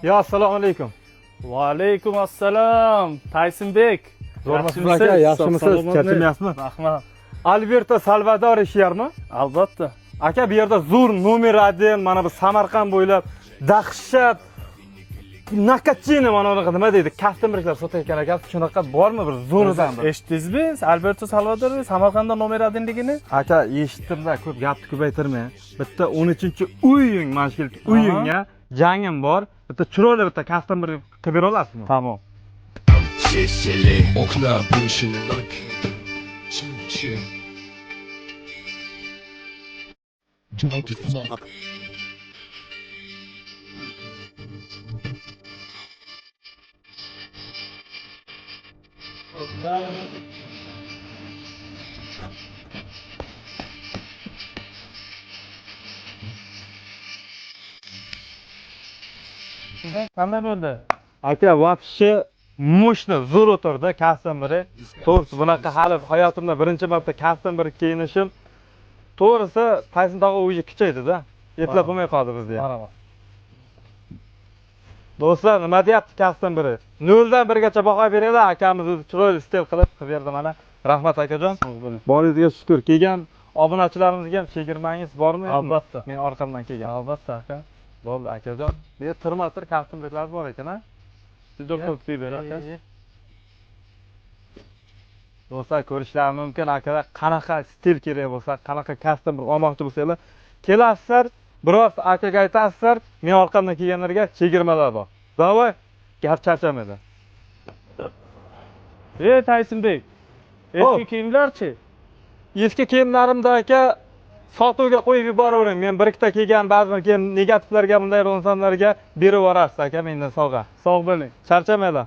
Ya assalomu alaykum. Va alaykum assalom. Taysonbek. Zo'rmisiz aka, yaxshimisiz? Charchamayapsizmi? Rahmat. Alberto Salvador ishiyarmi? Albatta. Aka, bu yerda zo'r nomer 1, mana bu Samarqand bo'ylab dahshat nakachini mana unaqa nima deydi? Kastamliklar sotayotgan aka, shunaqa bormi bir zo'ridan bir? Eshitdingizmi? Alberto Salvador Samarqandda nomer 1ligini? Aka, eshitdim-da, ko'p gapni ko'paytirmang. Bitta 13-uying, mana shu uyingga jangim bor. Bitta chiroyli bitta kastamlik qilib bera olasizmi? Tamam. Sesli oklar başını Qanday bo'ldi? Aka, вообще moshna zo'r o'tirdi kastamlari. To'g'risi bunaqa hali hayotimda birinchi marta kastamlar kiyinishim. To'g'risi Tayson tog'a o'zi kichaydi-da. Eplab bo'lmay qoldi bizda. Marhamat. Do'stlar, nima deyapti kastamlari? 0 dan 1 gacha baho beringlar, akamiz o'zi chiroyli stil qilib berdi mana. Rahmat akajon. Boringizga shukr. Kelgan obunachilarimizga ham chegirmangiz bormi? Albatta. Men orqamdan kelgan. Albatta aka. Bo'ldi akajon. Bu yer turmatir kastamlar bor ekan-a? Sizga ko'p ber aka. Do'stlar, ko'rishlari mumkin akalar qanaqa stil kerak bo'lsa, qanaqa kastam olmoqchi bo'lsanglar, kelasizlar, biroz akaga aytasizlar, men orqamdan kelganlarga chegirmalar bor. Davay, gap charchamaydi. Taysonbek. Eski kiyimlarchi? Eski kiyimlarimda aka sotuvga qo'yib yuboravering. Men bir ikkita kelgan ba'zi keyin negativlarga, bunday rozanlarga berib yuborasiz aka mendan sovg'a. Sog' bo'ling. Charchamaylar.